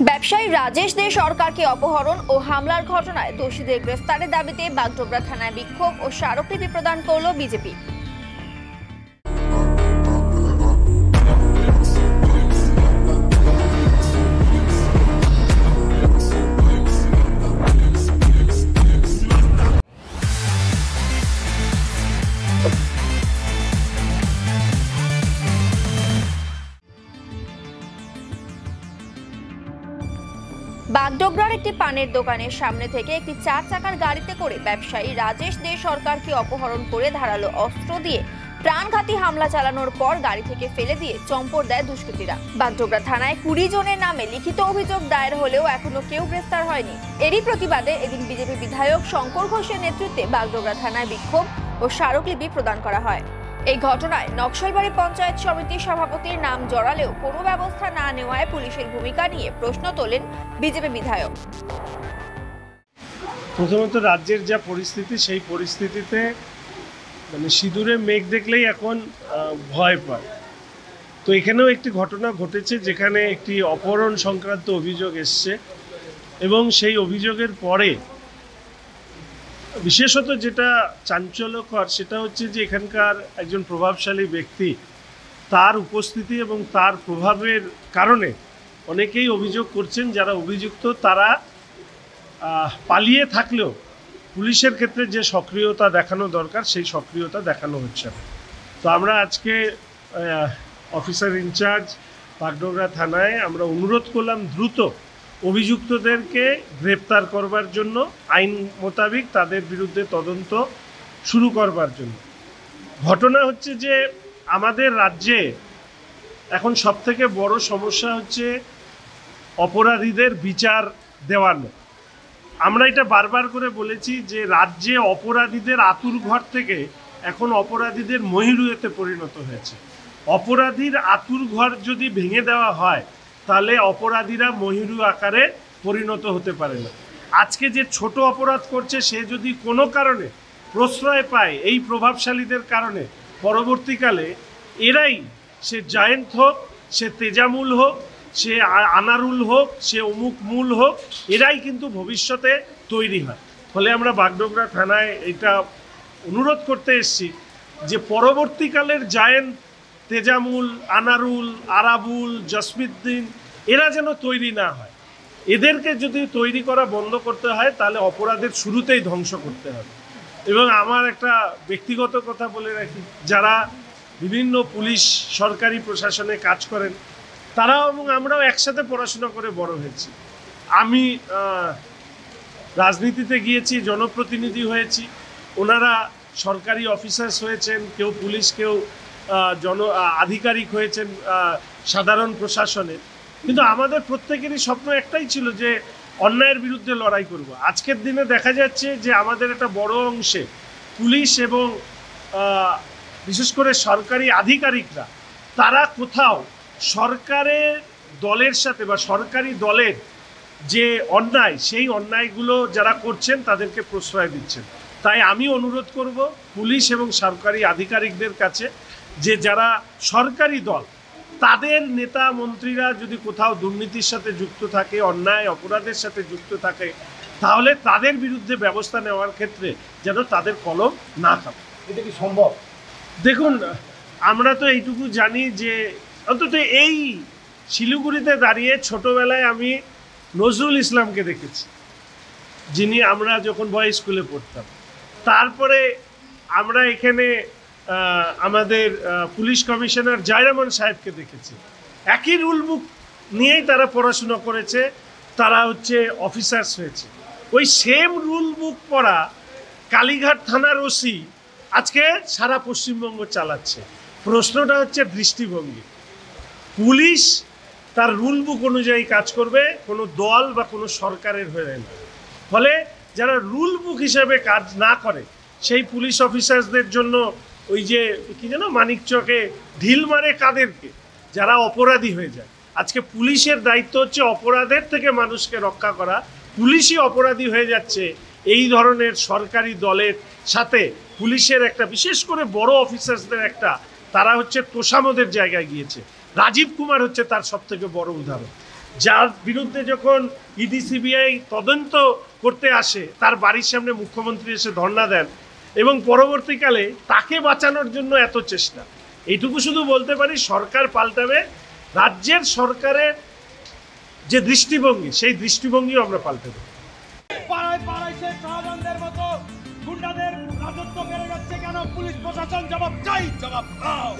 ব্যবসায়ী রাজেশ দে সরকারকে অপহরণ ও হামলার ঘটনায় দোষীদের গ্রেফতারের দাবিতে বাগডোগরা থানায় বিক্ষোভ ও স্মারকলিপি প্রদান করল বিজেপি। বাগডোগরার একটি পানের দোকানের সামনে থেকে একটি 4 চাকার গাড়িতে করে ব্যবসায়ী রাজেশ দে সরকারকে অপহরণ করে ধারালো অস্ত্র দিয়ে প্রাণঘাতী হামলা চালানোর পর গাড়ি থেকে ফেলে দিয়ে চম্পট দেয় দুষ্কৃতীরা। বাগডোগরা থানায় 20 জনের নামে লিখিত অভিযোগ দায়ের হলেও এখনো কেউ গ্রেফতার হয়নি। এরই প্রতিবাদে এদিন বিজেপি বিধায়ক শঙ্কর ঘোষের নেতৃত্বে বাগডোগরা থানায় বিক্ষোভ ও স্মারকলিপি প্রদান করা হয়। এই ঘটনায় নকশালবাড়ি পঞ্চায়েত সমিতির সভাপতির নাম জড়ালেও কোনো ব্যবস্থা না নেওয়ায় পুলিশের ভূমিকা নিয়ে প্রশ্ন তোলেন বিজেপি বিধায়ক। প্রথমত রাজ্যের যা পরিস্থিতি, সেই পরিস্থিতিতে সিঁদুরে মেঘ দেখলেই এখন ভয় পায়। তো এখানেও একটি ঘটনা ঘটেছে যেখানে একটি অপহরণ সংক্রান্ত অভিযোগ এসছে এবং সেই অভিযোগের পরে বিশেষত যেটা চাঞ্চল্যকর সেটা হচ্ছে যে এখানকার একজন প্রভাবশালী ব্যক্তি, তার উপস্থিতি এবং তার প্রভাবের কারণে অনেকেই অভিযোগ করছেন যারা অভিযুক্ত তারা পালিয়ে থাকলেও পুলিশের ক্ষেত্রে যে সক্রিয়তা দেখানো দরকার সেই সক্রিয়তা দেখানো হচ্ছে না। তো আমরা আজকে অফিসার ইনচার্জ বাগডোগরা থানায় আমরা অনুরোধ করলাম দ্রুত অভিযুক্তদেরকে গ্রেপ্তার করবার জন্য, আইন মোতাবেক তাদের বিরুদ্ধে তদন্ত শুরু করবার জন্য। ঘটনা হচ্ছে যে আমাদের রাজ্যে এখন সবথেকে বড় সমস্যা হচ্ছে অপরাধীদের বিচার দেওয়ানো। আমরা এটা বারবার করে বলেছি যে রাজ্যে অপরাধীদের আতুর ঘর থেকে এখন অপরাধীদের মহিরুহেতে পরিণত হয়েছে। অপরাধীর আতুর ঘর যদি ভেঙে দেওয়া হয় তাহলে অপরাধীরা মহিরু আকারে পরিণত হতে পারে না। আজকে যে ছোট অপরাধ করছে সে যদি কোনো কারণে প্রশ্রয় পায় এই প্রভাবশালীদের কারণে, পরবর্তীকালে এরাই, সে জায়েন্ট হোক, সে তেজামুল হোক, সে আনারুল হোক, সে অমুক মূল হোক, এরাই কিন্তু ভবিষ্যতে তৈরি হয়। ফলে আমরা বাগডোগরা থানায় এটা অনুরোধ করতে এসেছি যে পরবর্তীকালের জায়েন্ট তেজামুল, আনারুল, আরাবুল, জসমিদ্দিন এরা যেন তৈরি না হয়। এদেরকে যদি তৈরি করা বন্ধ করতে হয় তাহলে অপরাধের শুরুতেই ধ্বংস করতে হবে। এবং আমার একটা ব্যক্তিগত কথা বলে রাখি, যারা বিভিন্ন পুলিশ সরকারি প্রশাসনে কাজ করেন তারাও এবং আমরাও একসাথে পড়াশোনা করে বড় হয়েছি। আমি রাজনীতিতে গিয়েছি, জনপ্রতিনিধি হয়েছি, ওনারা সরকারি অফিসার্স হয়েছেন, কেউ পুলিশ, কেউ আধিকারিক হয়েছেন সাধারণ প্রশাসনে। কিন্তু আমাদের প্রত্যেকেরই স্বপ্ন একটাই ছিল যে অন্যায়ের বিরুদ্ধে লড়াই করব। আজকের দিনে দেখা যাচ্ছে যে আমাদের একটা বড় অংশে পুলিশ এবং বিশেষ করে সরকারি আধিকারিকরা তারা কোথাও সরকারের দলের সাথে বা সরকারি দলের যে অন্যায়, সেই অন্যায়গুলো যারা করছেন তাদেরকে প্রশ্রয় দিচ্ছেন। তাই আমি অনুরোধ করব পুলিশ এবং সরকারি আধিকারিকদের কাছে যে যারা সরকারি দল তাদের নেতা মন্ত্রীরা যদি কোথাও দুর্নীতির সাথে যুক্ত থাকে, অন্যায় অপরাধের সাথে যুক্ত থাকে, তাহলে তাদের বিরুদ্ধে ব্যবস্থা নেওয়ার ক্ষেত্রে যেন তাদের কলম না কাঁপে। এটা কি সম্ভব? দেখুন, আমরা তো এইটুকু জানি যে অন্তত এই শিলিগুড়িতে দাঁড়িয়ে ছোটবেলায় আমি নজরুল ইসলামকে দেখেছি, যিনি আমরা যখন বয়েজ স্কুলে পড়তাম। তারপরে আমরা এখানে আমাদের পুলিশ কমিশনার জয়রামন সাহেবকে দেখেছি। একই রুল বুক নিয়েই তারা পড়াশোনা করেছে, তারা হচ্ছে অফিসার্স হয়েছে। ওই সেম রুল বুক পড়া কালীঘাট থানার ওসি আজকে সারা পশ্চিমবঙ্গ চালাচ্ছে। প্রশ্নটা হচ্ছে দৃষ্টিভঙ্গি। পুলিশ তার রুল বুক অনুযায়ী কাজ করবে, কোনো দল বা কোনো সরকারের হয়ে না। ফলে যারা রুল বুক হিসেবে কাজ না করে সেই পুলিশ অফিসার্সদের জন্য ওই যে কি যেন মানিকচকে ঢিল মারে কাদেরকে, যারা অপরাধী হয়ে যায়। আজকে পুলিশের দায়িত্ব হচ্ছে অপরাধের থেকে মানুষকে রক্ষা করা। পুলিশই অপরাধী হয়ে যাচ্ছে এই ধরনের সরকারি দলের সাথে। পুলিশের একটা বিশেষ করে বড় অফিসার্সদের একটা তারা হচ্ছে তোষামদের জায়গায় গিয়েছে। রাজীব কুমার হচ্ছে তার সবথেকে বড় উদাহরণ। যার বিরুদ্ধে যখন ইডি সিবিআই তদন্ত করতে আসে তার বাড়ির সামনে মুখ্যমন্ত্রী এসে ধর্ণা দেন এবং পরবর্তীকালে তাকে বাঁচানোর জন্য এত চেষ্টা। এইটুকু শুধু বলতে পারি, সরকার পাল্টাবে, রাজ্যের সরকারের যে দৃষ্টিভঙ্গি সেই দৃষ্টিভঙ্গিও আমরা পাল্টে দেব। পাড়ায় পাড়ায় সে শাহজাহানদের মতো গুন্ডাদের রাজত্ব বেড়ে যাচ্ছে কেন? পুলিশ প্রশাসন জবাব চাই, জবাব দাও।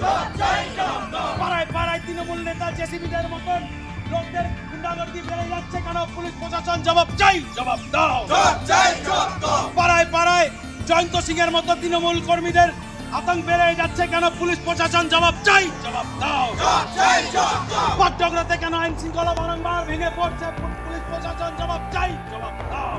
পাড়ায় পাড়ায় তৃণমূল নেতা জেসিবিদের মতন লোকদের গুন্ডাগর্দি বেড়ে যাচ্ছে কেন? পুলিশ প্রশাসন জবাব চাই, জবাব দাও। পাড়ায় পাড়ায় জয়ন্ত সিং এর মতো তৃণমূল কর্মীদের আতঙ্ক বেড়ে যাচ্ছে কেন? পুলিশ প্রশাসন জবাব চাই, জবাব দাও। পাট্যগ্রাতে কেন আইন শৃঙ্খলা বারংবার ভেঙে পড়ছে? পুলিশ প্রশাসন জবাব চাই, জবাব দাও।